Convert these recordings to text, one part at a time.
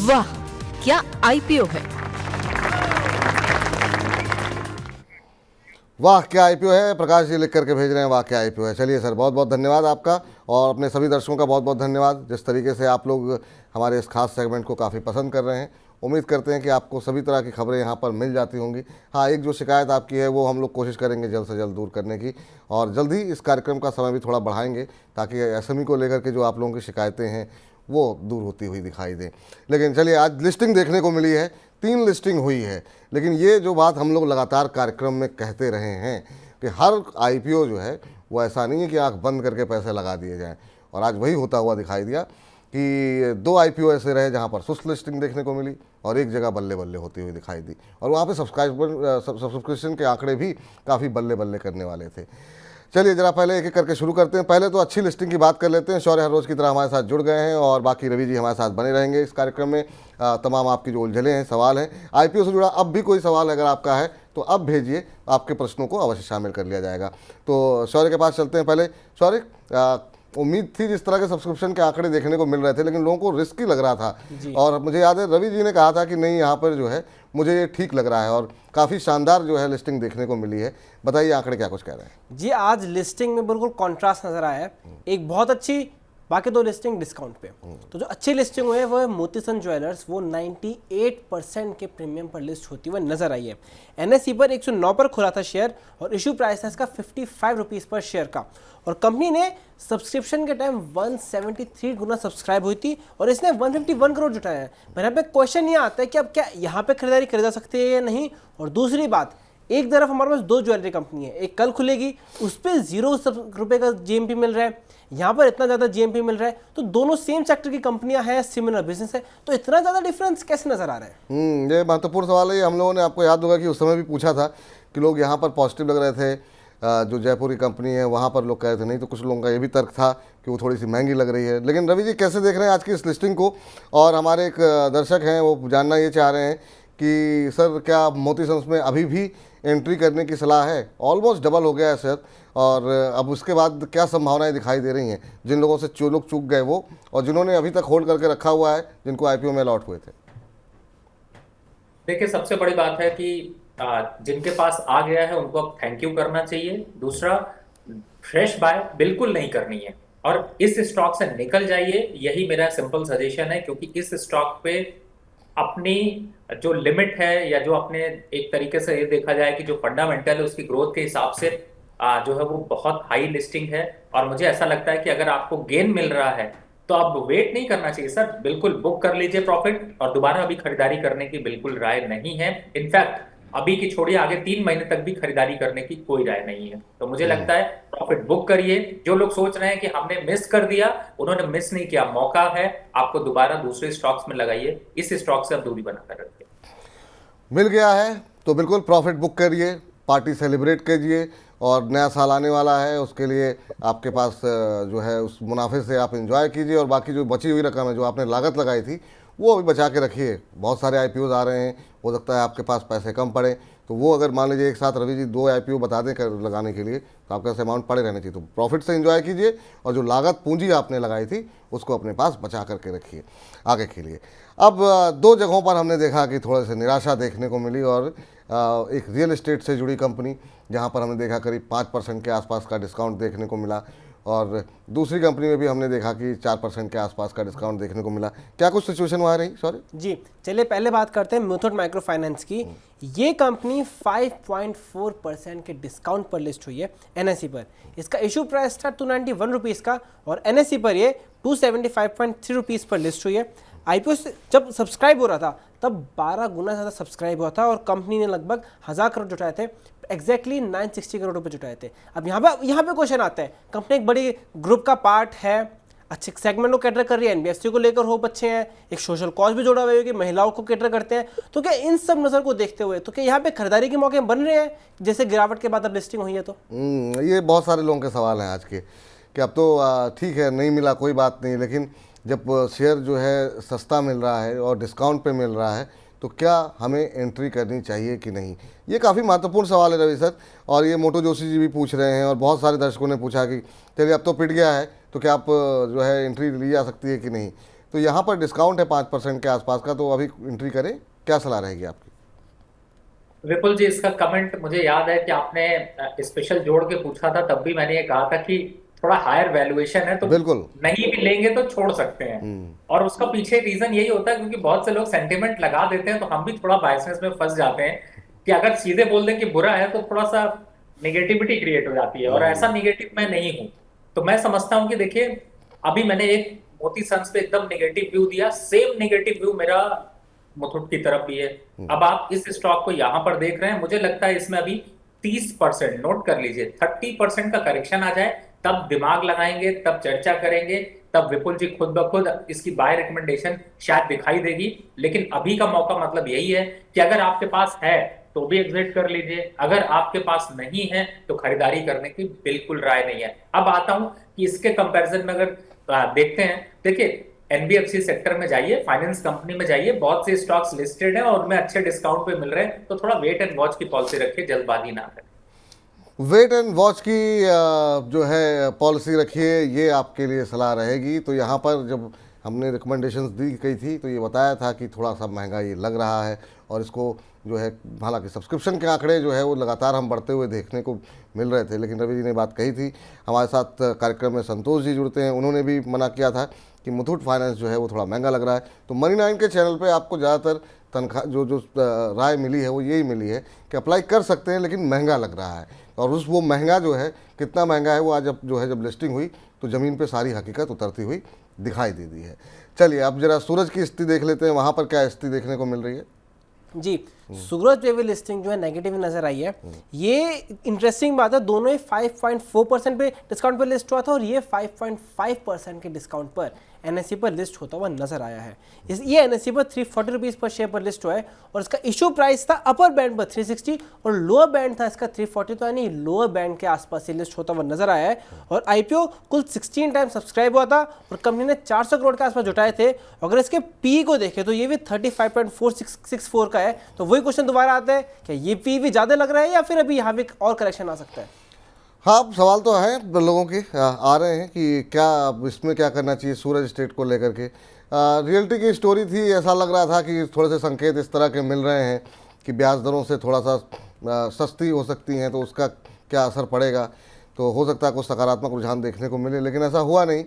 वाह, क्या आईपीओ है। वाह क्या आईपीओ है, प्रकाश जी लिख करके भेज रहे हैं, वाह क्या आईपीओ है। चलिए सर, बहुत बहुत धन्यवाद आपका, और अपने सभी दर्शकों का बहुत बहुत धन्यवाद जिस तरीके से आप लोग हमारे इस खास सेगमेंट को काफ़ी पसंद कर रहे हैं। उम्मीद करते हैं कि आपको सभी तरह की खबरें यहाँ पर मिल जाती होंगी। हाँ, एक जो शिकायत आपकी है वो हम लोग कोशिश करेंगे जल्द से जल्द दूर करने की, और जल्द ही इस कार्यक्रम का समय भी थोड़ा बढ़ाएंगे ताकि एसएमई को लेकर के जो आप लोगों की शिकायतें हैं वो दूर होती हुई दिखाई दें। लेकिन चलिए, आज लिस्टिंग देखने को मिली है, 3 लिस्टिंग हुई है, लेकिन ये जो बात हम लोग लगातार कार्यक्रम में कहते रहे हैं कि हर आईपीओ जो है वो ऐसा नहीं है कि आंख बंद करके पैसे लगा दिए जाएं, और आज वही होता हुआ दिखाई दिया कि 2 आईपीओ ऐसे रहे जहां पर सुस्त लिस्टिंग देखने को मिली और एक जगह बल्ले बल्ले होती हुई दिखाई दी, और वहाँ पे सब्सक्रिप्शन के आंकड़े भी काफ़ी बल्ले बल्ले करने वाले थे। चलिए जरा पहले एक एक करके शुरू करते हैं। पहले तो अच्छी लिस्टिंग की बात कर लेते हैं। शौर्य हर रोज़ की तरह हमारे साथ जुड़ गए हैं, और बाकी रवि जी हमारे साथ बने रहेंगे इस कार्यक्रम में। तमाम आपकी जो उलझलें हैं, सवाल हैं, आईपीओ से जुड़ा अब भी कोई सवाल अगर आपका है तो अब भेजिए, आपके प्रश्नों को अवश्य शामिल कर लिया जाएगा। तो शौर्य के पास चलते हैं। पहले शौर्य, उम्मीद थी जिस तरह के सब्सक्रिप्शन के आंकड़े देखने को मिल रहे थे, लेकिन लोगों को रिस्की लग रहा था, और मुझे याद है रवि जी ने कहा था कि नहीं, यहाँ पर जो है मुझे ये ठीक लग रहा है, और काफ़ी शानदार जो है लिस्टिंग देखने को मिली है। बताइए आंकड़े क्या कुछ कह रहे हैं। जी, आज लिस्टिंग में बिल्कुल कॉन्ट्रास्ट नजर आया है। एक बहुत अच्छी, बाकी 2 लिस्टिंग डिस्काउंट पे। तो जो अच्छी लिस्टिंग हुई है वो है मोतीसन ज्वेलर्स, वो 98% के प्रीमियम पर लिस्ट होती हुई नजर आई है। एनएसई पर 109 पर खुला था शेयर, और इशू प्राइस है इसका 55 रुपीज़ पर शेयर का, और कंपनी ने सब्सक्रिप्शन के टाइम 173 गुना सब्सक्राइब हुई थी, और इसने 151 करोड़ जुटाया है। पर यहाँ पे क्वेश्चन ये आता है कि अब क्या यहाँ पे खरीदारी करी जा सकती है या नहीं। और दूसरी बात, एक तरफ हमारे पास 2 ज्वेलरी कंपनी है, एक कल खुलेगी, उस पर 0 रुपये का जीएमपी मिल रहा है, यहाँ पर इतना ज़्यादा जीएमपी मिल रहा है। तो दोनों सेम सेक्टर की कंपनियां हैं, सिमिलर बिजनेस है, तो इतना ज़्यादा डिफरेंस कैसे नजर आ रहा है? ये महत्वपूर्ण सवाल है। हम लोगों ने, आपको याद होगा कि उस समय भी पूछा था कि लोग यहाँ पर पॉजिटिव लग रहे थे, जो जयपुर की कंपनी है वहाँ पर लोग कह रहे थे नहीं, तो कुछ लोगों का ये भी तर्क था कि वो थोड़ी सी महंगी लग रही है। लेकिन रवि जी कैसे देख रहे हैं आज की इस लिस्टिंग को? और हमारे एक दर्शक हैं, वो जानना ये चाह रहे हैं कि सर क्या मोतीसंस में अभी भी एंट्री करने की सलाह है? ऑलमोस्ट डबल हो गया है सर, और अब उसके बाद क्या संभावनाएं दिखाई दे रही हैं जिन लोगों से जो लोग चूक गए वो, और जिन्होंने अभी तक होल्ड करके रखा हुआ है, जिनको आईपीओ में अलॉट हुए थे? देखिए, सबसे बड़ी बात है कि जिनके पास आ गया है उनको अब थैंक यू करना चाहिए। दूसरा, फ्रेश बाय बिल्कुल नहीं करनी है, और इस स्टॉक से निकल जाइए, यही मेरा सिंपल सजेशन है। क्योंकि इस स्टॉक पे अपनी जो लिमिट है, या जो अपने एक तरीके से ये देखा जाए कि जो फंडामेंटल है उसकी ग्रोथ के हिसाब से जो है वो बहुत हाई लिस्टिंग है, और मुझे ऐसा लगता है कि अगर आपको गेन मिल रहा है तो अब वेट नहीं करना चाहिए सर, बिल्कुल बुक कर लीजिए प्रॉफिट, और दोबारा अभी खरीदारी करने की बिल्कुल राय नहीं है। इनफैक्ट अभी की छोड़िए, आगे 3 महीने तक भी खरीदारी करने की कोई राय नहीं है। तो मुझे लगता है प्रॉफिट बुक करिए। जो लोग सोच रहे हैं कि हमने मिस कर दिया, उन्होंने मिस नहीं किया, मौका है आपको, दोबारा दूसरे स्टॉक्स में लगाइए, इस स्टॉक से अब दूरी बनाकर रखिए। मिल गया है तो बिल्कुल प्रॉफिट बुक करिए, पार्टी सेलिब्रेट कीजिए, और नया साल आने वाला है, उसके लिए आपके पास जो है उस मुनाफे से आप एंजॉय कीजिए, और बाकी जो बची हुई रकम है जो आपने लागत लगाई थी वो अभी बचा के रखिए। बहुत सारे आईपीओज आ रहे हैं, हो सकता है आपके पास पैसे कम पड़े, तो वो अगर मान लीजिए एक साथ रवि जी 2 आईपीओ बता दें कर लगाने के लिए, तो आपका अमाउंट पड़े रहने चाहिए। तो प्रॉफिट से एंजॉय कीजिए, और जो लागत पूंजी आपने लगाई थी उसको अपने पास बचा करके रखिए आगे के लिए। अब 2 जगहों पर हमने देखा कि थोड़े से निराशा देखने को मिली, और एक रियल एस्टेट से जुड़ी कंपनी जहां पर हमने देखा करीब 5% के आसपास का डिस्काउंट देखने को मिला, और दूसरी कंपनी में भी हमने देखा कि 4% के आसपास का डिस्काउंट देखने को मिला। क्या कुछ सिचुएशन वहाँ रही? सॉरी जी, चलिए पहले बात करते हैं मुथूट माइक्रो फाइनेंस की। ये कंपनी 5.4% के डिस्काउंट पर लिस्ट हुई है एनएसई पर। इसका इशू प्राइस था 291 रुपीज़ का, और एनएसई पर ये 275.3 रुपीज़ पर लिस्ट हुई है। आईपीओ से जब सब्सक्राइब हो रहा था तब 12 गुना ज़्यादा सब्सक्राइब हुआ था, और कंपनी ने लगभग 1000 करोड़ जुटाए थे, एग्जैक्टली 960 करोड़ रुपए जुटाए थे। अब यहाँ पे क्वेश्चन आता है, कंपनी एक बड़ी ग्रुप का पार्ट है, अच्छे सेगमेंट को कैटर कर रही है, एनबीएफसी को लेकर होप अच्छे हैं, एक सोशल कॉज भी जोड़ा हुआ है कि महिलाओं को कैटर करते हैं, तो क्या इन सब नज़र को देखते हुए तो क्या यहाँ पे खरीदारी के मौके बन रहे हैं जैसे गिरावट के बाद अब लिस्टिंग हुई है? तो ये बहुत सारे लोगों के सवाल हैं आज के, कि अब तो ठीक है नहीं मिला कोई बात नहीं, लेकिन जब शेयर जो है सस्ता मिल रहा है और डिस्काउंट पे मिल रहा है तो क्या हमें एंट्री करनी चाहिए कि नहीं? ये काफ़ी महत्वपूर्ण सवाल है रवि सर, और ये मोटो जोशी जी भी पूछ रहे हैं, और बहुत सारे दर्शकों ने पूछा कि चलिए अब तो पिट गया है तो क्या आप जो है एंट्री ली जा सकती है कि नहीं? तो यहाँ पर डिस्काउंट है 5% के आसपास का, तो अभी एंट्री करें, क्या सलाह रहेगी आपकी? विपुल जी, इसका कमेंट मुझे याद है कि आपने स्पेशल जोड़ के पूछा था, तब भी मैंने ये कहा था कि थोड़ा हायर वैल्यूएशन है तो बिल्कुल। नहीं भी लेंगे तो छोड़ सकते हैं। और उसका पीछे रीजन यही होता है क्योंकि बहुत से लोग सेंटिमेंट लगा देते हैं, तो हम भी थोड़ा बायसनेस में फंस जाते हैं कि अगर सीधे बोल दें कि बुरा है तो थोड़ा सा नेगेटिविटी क्रिएट हो जाती है, और ऐसा नेगेटिव मैं नहीं हूं। तो मैं समझता हूं कि देखिए, अभी मैंने एक मोती सन्स पे एकदम नेगेटिव व्यू दिया, सेम नेगेटिव व्यू मेरा मुथूट की तरफ भी है। अब आप इस स्टॉक को यहां पर देख रहे हैं, मुझे लगता है इसमें अभी 30%, नोट कर लीजिए, 30% का करेक्शन आ जाए तब दिमाग लगाएंगे, तब चर्चा करेंगे, तब विपुल जी खुद ब खुद इसकी बाय रिकमेंडेशन शायद दिखाई देगी। लेकिन अभी का मौका मतलब यही है कि अगर आपके पास है तो भी एग्जिट कर लीजिए, अगर आपके पास नहीं है तो खरीदारी करने की बिल्कुल राय नहीं है। अब आता हूं कि इसके कंपैरिजन में अगर देखते हैं, देखिए एनबीएफसी सेक्टर में जाइए, फाइनेंस कंपनी में जाइए, बहुत से स्टॉक्स लिस्टेड हैं और उनमें अच्छे डिस्काउंट पे मिल रहे हैं, तो थोड़ा वेट एंड वॉच की पॉलिसी रखिए, जल्दबाजी ना करें। वेट एंड वॉच की जो है पॉलिसी रखिए, ये आपके लिए सलाह रहेगी। तो यहाँ पर जब हमने रिकमेंडेशंस दी गई थी तो ये बताया था कि थोड़ा सा महंगा ये लग रहा है, और इसको जो है, हालांकि सब्सक्रिप्शन के आंकड़े जो है वो लगातार हम बढ़ते हुए देखने को मिल रहे थे, लेकिन रवि जी ने बात कही थी। हमारे साथ कार्यक्रम में संतोष जी जुड़ते हैं, उन्होंने भी मना किया था कि मुथूट फाइनेंस जो है वो थोड़ा महंगा लग रहा है। तो मनी 9 के चैनल पे आपको ज़्यादातर तनख्वाह जो राय मिली है वो यही मिली है कि अप्लाई कर सकते हैं, लेकिन महंगा लग रहा है। और वो महंगा जो है, कितना महंगा है वो आज जब लिस्टिंग हुई तो ज़मीन पे सारी हकीकत उतरती हुई दिखाई दे दी है। चलिए अब जरा सूरज की स्थिति देख लेते हैं, वहाँ पर क्या स्थिति देखने को मिल रही है जी। सूरज पे भी लिस्टिंग जो है नेगेटिव नजर आई है। ये इंटरेस्टिंग बात है, दोनों ही 5.4% पे डिस्काउंट पर लिस्ट हुआ था और ये 5.5% के डिस्काउंट पर एनएसई पर लिस्ट होता हुआ नजर आया है। ये एनएसई पर 340 रुपीज़ पर शेयर पर लिस्ट हुआ है और इसका इशू प्राइस था अपर बैंड पर 360 और लोअर बैंड था इसका 340, तो यानी लोअर बैंड के आसपास ये लिस्ट होता हुआ नजर आया है। और आईपीओ कुल 16 टाइम सब्सक्राइब हुआ था और कंपनी ने 400 करोड़ के आसपास जुटाए थे। अगर इसके पी को देखें तो ये भी 35.464 का है। तो वही क्वेश्चन दोबारा आता है, क्या ये पी भी ज़्यादा लग रहा है या फिर अभी यहाँ भी और करेक्शन आ सकता है? हाँ, सवाल तो है लोगों के आ रहे हैं कि क्या इसमें क्या करना चाहिए सूरज स्टेट को लेकर के। रियल्टी की स्टोरी थी, ऐसा लग रहा था कि थोड़े से संकेत इस तरह के मिल रहे हैं कि ब्याज दरों से थोड़ा सा सस्ती हो सकती हैं, तो उसका क्या असर पड़ेगा, तो हो सकता है कुछ सकारात्मक रुझान देखने को मिले, लेकिन ऐसा हुआ नहीं।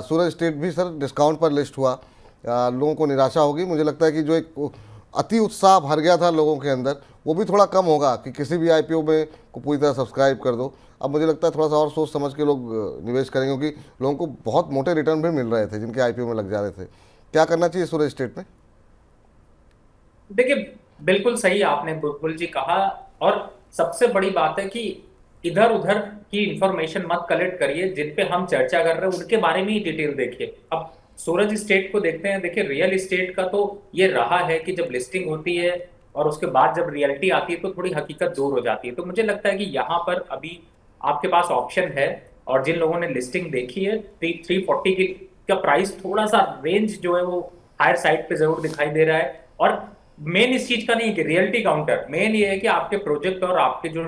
सूरज स्टेट भी सर डिस्काउंट पर लिस्ट हुआ, लोगों को निराशा होगी। मुझे लगता है कि जो एक अति उत्साह भर गया था लोगों के अंदर, वो भी थोड़ा कम होगा कि किसी भी आईपीओ में को पूरी तरह सब्सक्राइब कर दो। अब मुझे लगता है थोड़ा सा और सोच समझ के लोग निवेश करेंगे, क्योंकि लोगों को बहुत मोटे रिटर्न भी मिल रहे थे जिनके आईपीओ में लग जा रहे थे। क्या करना चाहिए सूरज स्टेट में? देखिए, बिल्कुल सही आपने बुलबुल जी कहा, और सबसे बड़ी बात है कि इधर उधर की इंफॉर्मेशन मत कलेक्ट करिए, जिन पे हम चर्चा कर रहे हैं उनके बारे में ही डिटेल देखिए। अब सूरज स्टेट को देखते हैं, देखिए रियल एस्टेट का तो ये रहा है कि जब लिस्टिंग होती है और उसके बाद जब रियलिटी आती है तो थोड़ी हकीकत दूर हो जाती है। तो मुझे लगता है कि यहाँ पर अभी आपके पास ऑप्शन है, और जिन लोगों ने लिस्टिंग देखी है 340 की का प्राइस थोड़ा सा रेंज जो है वो हायर साइड पे जरूर दिखाई दे रहा है। और मेन इस चीज का नहीं है कि रियलिटी काउंटर, मेन ये है कि आपके प्रोजेक्ट और आपके जो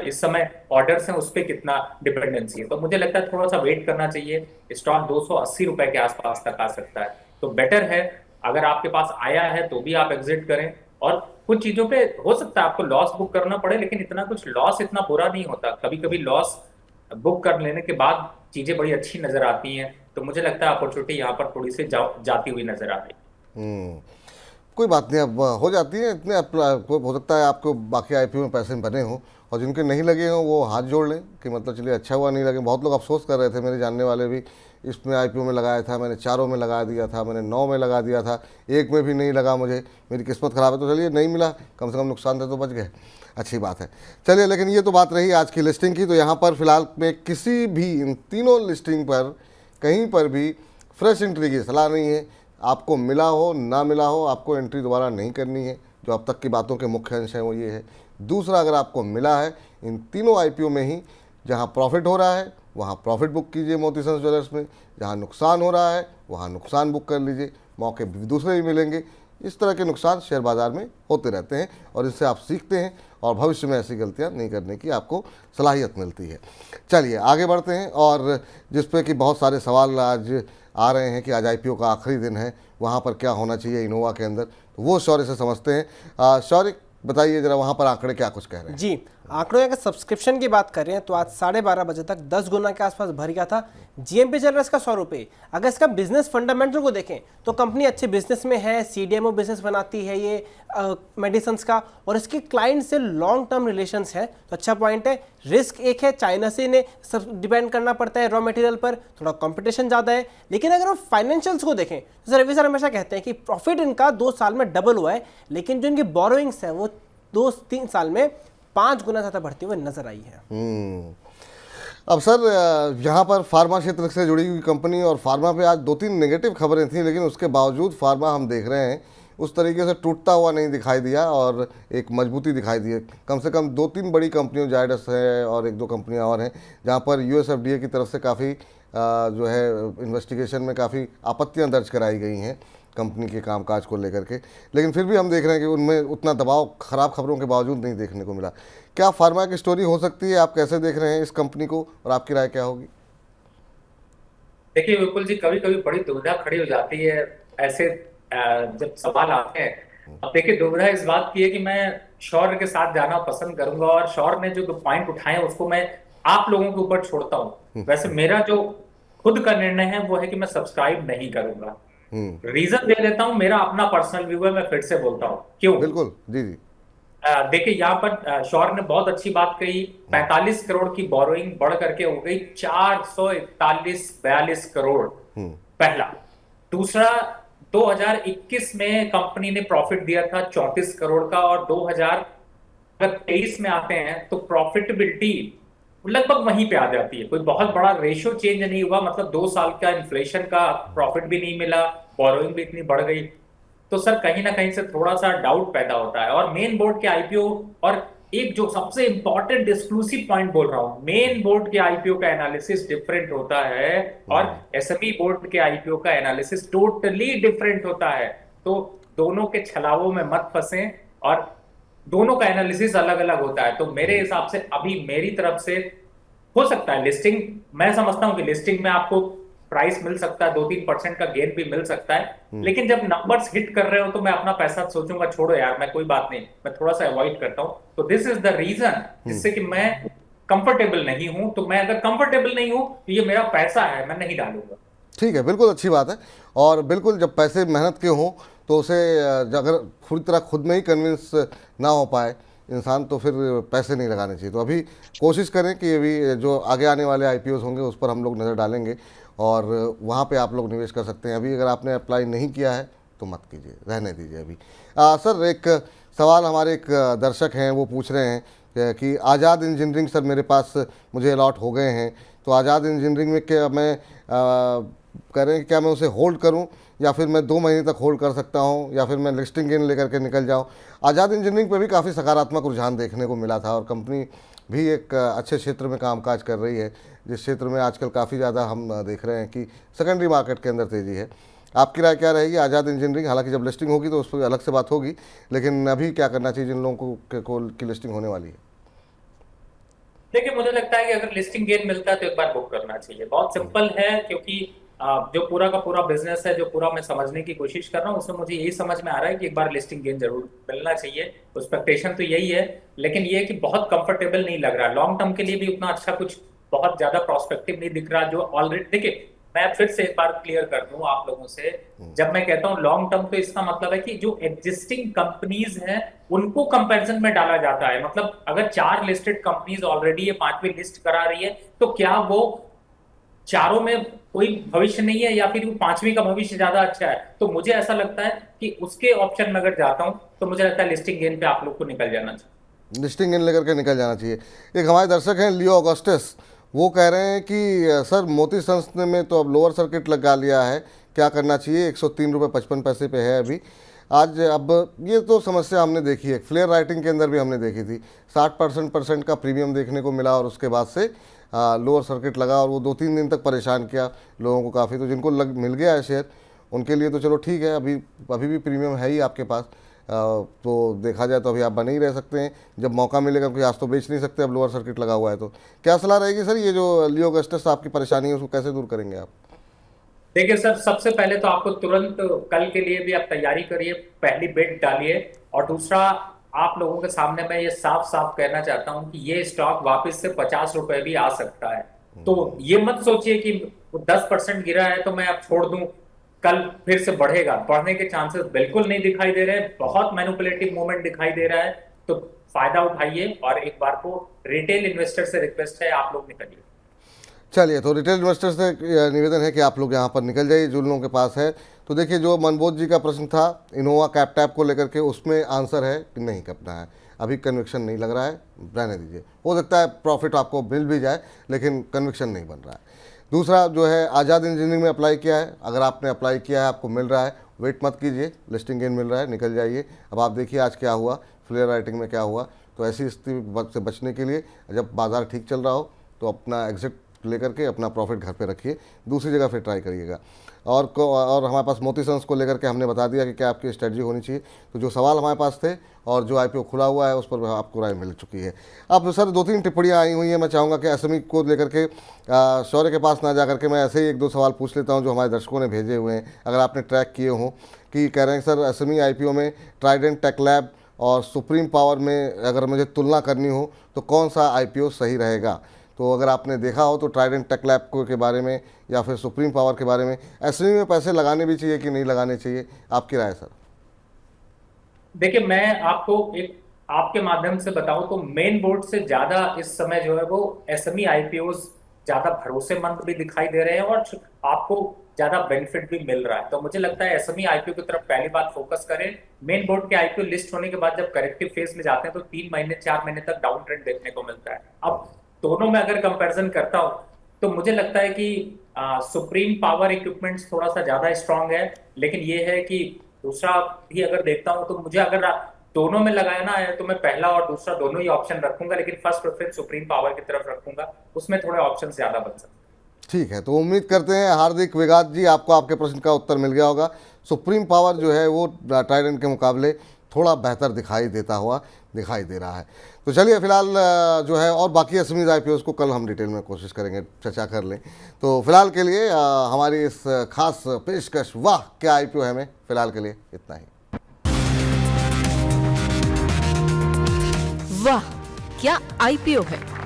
इस समय ऑर्डर्स हैं उस पर कितना डिपेंडेंसी है। तो मुझे लगता है थोड़ा सा वेट करना चाहिए, स्टॉक 280 रुपए के आसपास तक आ सकता है, तो बेटर है अगर आपके पास आया है तो भी आप एग्जिट करें। और कुछ चीजों पे हो सकता है आपको लॉस बुक करना पड़े, लेकिन इतना कुछ लॉस इतना बुरा नहीं होता। कभी कभी लॉस बुक कर लेने के बाद चीजें बड़ी अच्छी नजर आती हैं, तो मुझे लगता है अपॉर्चुनिटी यहाँ पर थोड़ी सी जाती हुई नजर आ रही। कोई बात नहीं, अब हो जाती है इतने। हो सकता है आपको बाकी आईपीओ में पैसे बने हों और जिनके नहीं लगे हों वो हाथ जोड़ लें कि मतलब चलिए अच्छा हुआ नहीं लगे। बहुत लोग अफसोस कर रहे थे, मेरे जानने वाले भी, इसमें आईपीओ में लगाया था मैंने, 4 में लगा दिया था मैंने, 9 में लगा दिया था, 1 में भी नहीं लगा, मुझे मेरी किस्मत ख़राब है। तो चलिए नहीं मिला, कम से कम नुकसान थे तो बच गए, अच्छी बात है। चलिए, लेकिन ये तो बात रही आज की लिस्टिंग की। तो यहाँ पर फिलहाल में किसी भी इन तीनों लिस्टिंग पर कहीं पर भी फ्रेश एंट्री की सलाह नहीं है। आपको मिला हो ना मिला हो, आपको एंट्री दोबारा नहीं करनी है। जो अब तक की बातों के मुख्य अंश हैं वो ये है। दूसरा, अगर आपको मिला है इन तीनों आईपीओ में ही, जहां प्रॉफिट हो रहा है वहां प्रॉफिट बुक कीजिए मोती सन्स ज्वेलर्स में, जहां नुकसान हो रहा है वहां नुकसान बुक कर लीजिए, मौके दूसरे भी मिलेंगे। इस तरह के नुकसान शेयर बाज़ार में होते रहते हैं और इससे आप सीखते हैं और भविष्य में ऐसी गलतियां नहीं करने की आपको सलाहियत मिलती है। चलिए आगे बढ़ते हैं, और जिस पे कि बहुत सारे सवाल आज आ रहे हैं कि आज आईपीओ का आखिरी दिन है, वहाँ पर क्या होना चाहिए इनोवा के अंदर, तो वो शौर्य से समझते हैं। शौर्य बताइए जरा, वहाँ पर आंकड़े क्या कुछ कह रहे हैं? जी, आंकड़ों अगर सब्सक्रिप्शन की बात करें तो आज 12:30 बजे तक 10 गुना के आसपास भर गया था। जीएमपी चल रहा है इसका 100 रुपये। अगर इसका बिजनेस फंडामेंटल को देखें तो कंपनी अच्छे बिजनेस में है, सीडीएमओ बिजनेस बनाती है ये मेडिसिन का, और इसके क्लाइंट से लॉन्ग टर्म रिलेशंस है, तो अच्छा पॉइंट है। रिस्क एक है, चाइना से इन्हें सब डिपेंड करना पड़ता है रॉ मटेरियल पर, थोड़ा कंपटीशन ज़्यादा है। लेकिन अगर हम फाइनेंशियल्स को देखें तो सर रवि सर हमेशा कहते हैं कि प्रॉफिट इनका 2 साल में डबल हुआ है, लेकिन जो इनकी बोरोइंग्स है वो 2-3 साल में 5 गुना ज़्यादा बढ़ती हुई नजर आई है। अब सर यहाँ पर फार्मा क्षेत्र से जुड़ी हुई कंपनी, और फार्मा पे आज 2-3 नेगेटिव खबरें थी, लेकिन उसके बावजूद फार्मा हम देख रहे हैं उस तरीके से टूटता हुआ नहीं दिखाई दिया और एक मजबूती दिखाई दी है। कम से कम 2-3 बड़ी कंपनियों, जायडस है और 1-2 कंपनियाँ और हैं जहाँ पर यूएसएफडीए की तरफ से काफ़ी जो है इन्वेस्टिगेशन में काफ़ी आपत्तियाँ दर्ज कराई गई हैं कंपनी के कामकाज को लेकर के, लेकिन फिर भी हम देख रहे हैं कि उनमें उतना दबाव खराब खबरों के बावजूद नहीं देखने को मिला। क्या फार्मा की स्टोरी हो सकती है? आप कैसे देख रहे हैं इस कंपनी को और आपकी राय क्या होगी? देखिए विपुल जी, कभी कभी बड़ी दुविधा खड़ी हो जाती है ऐसे जब सवाल आते हैं। अब देखिए, दुविधा इस बात की है कि मैं शौर्य के साथ जाना पसंद करूंगा, और शौर्य ने जो पॉइंट उठाए उसको मैं आप लोगों के ऊपर छोड़ता हूँ। वैसे मेरा जो खुद का निर्णय है वो है कि मैं सब्सक्राइब नहीं करूंगा। रीजन दे देता हूं, मेरा अपना पर्सनल व्यू है, मैं फिर से बोलता हूं क्यों। बिल्कुल, जी जी। देखिए यहाँ पर शौर्य ने बहुत अच्छी बात कही। 45 करोड़ की बोरोइंग बढ़ करके हो गई 441-42 करोड़, पहला। दूसरा, 2021 में कंपनी ने प्रॉफिट दिया था 34 करोड़ का, और 2023 में आते हैं तो प्रॉफिटेबिलिटी लगभग वहीं पे आ जाती है। कोई बहुत बड़ा रेशियो चेंज नहीं हुआ, मतलब 2 साल का इन्फ्लेशन का प्रॉफिट भी नहीं मिला, बोरोइंग भी इतनी बढ़ गई। तो सर कहीं ना कहीं से थोड़ा सा डाउट पैदा होता है। और मेन बोर्ड के आईपीओ, और एक जो सबसे इंपॉर्टेंट एक्सक्लूसिव पॉइंट बोल रहा हूं, मेन बोर्ड के आईपीओ का एनालिसिस डिफरेंट होता है और एसएमई बोर्ड के आईपीओ का एनालिसिस टोटली डिफरेंट होता है। तो दोनों के छलावों में मत फंसे, और दोनों का एनालिसिस अलग अलग होता है। तो मेरे हिसाब से अभी मेरी तरफ से हो सकता है लिस्टिंग, मैं समझता हूं कि लिस्टिंग में आपको प्राइस मिल सकता है, 2-3% का गेन भी मिल सकता है, लेकिन जब नंबर्स हिट कर रहे हो तो मैं अपना पैसा सोचूंगा छोड़ो यार, मैं कोई बात नहीं, मैं थोड़ा सा अवॉइड करता हूं। तो दिस इज द रीजन जिससे कि मैं कंफर्टेबल नहीं हूं। तो मैं अगर कंफर्टेबल नहीं हूं तो ये मेरा पैसा है, मैं नहीं डालूंगा। ठीक है, बिल्कुल अच्छी बात है। और बिल्कुल जब पैसे मेहनत के हों तो उसे अगर पूरी तरह खुद में ही कन्विंस ना हो पाए इंसान तो फिर पैसे नहीं लगाने चाहिए। तो अभी कोशिश करें कि अभी जो आगे आने वाले आईपीओस होंगे उस पर हम लोग नज़र डालेंगे और वहाँ पे आप लोग निवेश कर सकते हैं। अभी अगर आपने अप्लाई नहीं किया है तो मत कीजिए, रहने दीजिए अभी। सर एक सवाल हमारे एक दर्शक हैं, वो पूछ रहे हैं कि आज़ाद इंजीनियरिंग सर मेरे पास मुझे अलॉट हो गए हैं, तो आज़ाद इंजीनियरिंग में क्या मैं करें, क्या मैं उसे होल्ड करूं या फिर मैं 2 महीने तक होल्ड कर सकता हूं या फिर मैं लिस्टिंग गेन लेकर के निकल जाऊं। आज़ाद इंजीनियरिंग पे भी काफ़ी सकारात्मक रुझान देखने को मिला था और कंपनी भी एक अच्छे क्षेत्र में कामकाज कर रही है, जिस क्षेत्र में आजकल काफ़ी ज़्यादा हम देख रहे हैं कि सेकेंडरी मार्केट के अंदर तेज़ी है। आपकी राय क्या रहेगी आज़ाद इंजीनियरिंग? हालांकि जब लिस्टिंग होगी तो उस पर अलग से बात होगी, लेकिन अभी क्या करना चाहिए जिन लोगों को की लिस्टिंग होने वाली है? देखिए मुझे लगता है कि अगर लिस्टिंग गेन मिलता है तो एक बार बुक करना चाहिए। बहुत सिंपल है, क्योंकि जो पूरा का पूरा बिजनेस है, जो पूरा मैं समझने की कोशिश कर रहा हूँ, उसमें मुझे यही समझ में आ रहा है कि एक बार लिस्टिंग गेन जरूर मिलना चाहिए। एक्सपेक्टेशन तो यही है, लेकिन ये कि बहुत कंफर्टेबल नहीं लग रहा। लॉन्ग टर्म के लिए भी उतना अच्छा कुछ बहुत ज्यादा प्रोस्पेक्टिव नहीं दिख रहा। जो ऑलरेडी, देखिए मैं फिर से एक बार क्लियर कर दूं आप लोगों से, जब मैं कहता हूं लॉन्ग टर्म तो इसका मतलब है कि जो एग्जिस्टिंग कंपनीज हैं उनको कंपैरिजन में डाला जाता है। मतलब अगर 4 लिस्टेड कंपनीज ऑलरेडी ये 5वीं लिस्ट करा रही है, तो क्या वो चारों में कोई भविष्य नहीं है या फिर वो 5वीं का भविष्य ज्यादा अच्छा है? तो मुझे ऐसा लगता है कि उसके ऑप्शन में अगर जाता हूं तो मुझे लगता है लिस्टिंग गेन पे आप लोग को निकल जाना चाहिए, लिस्टिंग गेन लेकर के निकल जाना चाहिए। एक हमारे दर्शक हैं लियो ऑगस्टस, वो कह रहे हैं कि सर मोती संस में तो अब लोअर सर्किट लगा लिया है, क्या करना चाहिए? 103 रुपये 55 पैसे पे है अभी आज। अब ये तो समस्या हमने देखी है, फ्लेयर राइटिंग के अंदर भी हमने देखी थी, 60% का प्रीमियम देखने को मिला और उसके बाद से लोअर सर्किट लगा और वो 2-3 दिन तक परेशान किया लोगों को काफ़ी। तो जिनको मिल गया है शेयर उनके लिए तो चलो ठीक है, अभी भी प्रीमियम है ही आपके पास। तो देखा जाए तो अभी आप बने ही रह सकते हैं, जब मौका मिलेगा, क्योंकि आज तो बेच नहीं सकते, अब लोअर सर्किट लगा हुआ है। तो क्या सलाह रहेगी सर, ये जो लियो ऑगस्टस आपकी परेशानी है उसको कैसे दूर करेंगे आप? देखिए सर, सबसे पहले तो आपको तुरंत कल के लिए भी आप तैयारी करिए, पहली बेट डालिए। और दूसरा, आप लोगों के सामने मैं ये साफ साफ कहना चाहता हूं कि ये स्टॉक वापस से 50 रुपए भी आ सकता है। तो ये मत सोचिए कि 10% गिरा है तो मैं अब छोड़ दूं, कल फिर से बढ़ेगा। बढ़ने के चांसेस बिल्कुल नहीं दिखाई दे रहे, बहुत मैनिपुलेटिव मूवमेंट दिखाई दे रहा है। तो फायदा उठाइए और एक बार को रिटेल इन्वेस्टर से रिक्वेस्ट है, आप लोग निकलिए। चलिए, तो रिटेल इन्वेस्टर से निवेदन है कि आप लोग यहाँ पर निकल जाइए जो लोगों के पास है। तो देखिए, जो मनबोध जी का प्रश्न था इनोवा कैप टैप को लेकर के, उसमें आंसर है कि नहीं करना है। अभी कन्विक्शन नहीं लग रहा है, रहने दीजिए। हो सकता है प्रॉफिट आपको मिल भी जाए, लेकिन कन्विक्शन नहीं बन रहा है। दूसरा जो है, आज़ाद इंजीनियरिंग में अप्लाई किया है, अगर आपने अप्लाई किया है आपको मिल रहा है, वेट मत कीजिए, लिस्टिंग गेन मिल रहा है, निकल जाइए। अब आप देखिए आज क्या हुआ, फ्लेयर राइटिंग में क्या हुआ। तो ऐसी स्थिति से बचने के लिए जब बाज़ार ठीक चल रहा हो तो अपना एग्जिट लेकर के अपना प्रॉफिट घर पे रखिए, दूसरी जगह फिर ट्राई करिएगा। और हमारे पास मोती सन्स को लेकर के हमने बता दिया कि क्या आपकी स्ट्रेटजी होनी चाहिए। तो जो सवाल हमारे पास थे और जो आईपीओ खुला हुआ है उस पर आपको राय मिल चुकी है। अब सर 2-3 टिप्पणियाँ आई हुई हैं, मैं चाहूँगा कि एसएमई को लेकर के शौर्य के पास ना जा करके मैं ऐसे ही 1-2 सवाल पूछ लेता हूँ जो हमारे दर्शकों ने भेजे हुए हैं, अगर आपने ट्रैक किए हों। कि कह रहे हैं सर, एसएमई आईपीओ में ट्राइडेंट टेक लैब और सुप्रीम पावर में अगर मुझे तुलना करनी हो तो कौन सा आईपीओ सही रहेगा। तो अगर आपने देखा हो तो ट्राइडेंट टेक लैब के बारे में या फिर सुप्रीम पावर के बारे में, एसएमई में पैसे लगाने भी चाहिए कि नहीं लगाने चाहिए, आपकी राय सर। देखिए, मैं आपको एक आपके माध्यम से बताऊं तो मेन बोर्ड से ज्यादा इस समय जो है वो एसएमई आईपीओज ज्यादा भरोसेमंद भी दिखाई दे रहे हैं और आपको ज्यादा बेनिफिट भी मिल रहा है। तो मुझे लगता है एसएमई आईपीओ की तरफ पहली बात फोकस करें। मेन बोर्ड के आईपीओ लिस्ट होने के बाद जब करेक्टिव फेज में जाते हैं तो 3 महीने 4 महीने तक डाउन ट्रेंड देखने को मिलता है। अब दोनों में अगर कंपैरिजन करता हूं तो मुझे लगता है कि सुप्रीम पावर इक्विपमेंट्स थोड़ा सा ज्यादा स्ट्रांग है। लेकिन ये है कि दूसरा भी अगर देखता हूं तो मुझे अगर दोनों में लगाना है तो मैं पहला और दूसरा दोनों ही ऑप्शन रखूंगा, लेकिन फर्स्ट प्रेफरेंस सुप्रीम पावर की तरफ रखूंगा, उसमें थोड़े ऑप्शन ज्यादा बन सकते हैं। ठीक है, तो उम्मीद करते हैं हार्दिक विगात जी आपको आपके प्रश्न का उत्तर मिल गया होगा। सुप्रीम पावर जो है वो ट्राइडेंट के मुकाबले थोड़ा बेहतर दिखाई दे रहा है। तो चलिए, फिलहाल जो है और बाकी एसएमई आईपीओ को कल हम डिटेल में कोशिश करेंगे, चर्चा कर लें। तो फिलहाल के लिए हमारी इस खास पेशकश वाह क्या आईपीओ है में फिलहाल के लिए इतना ही। वाह क्या आईपीओ है।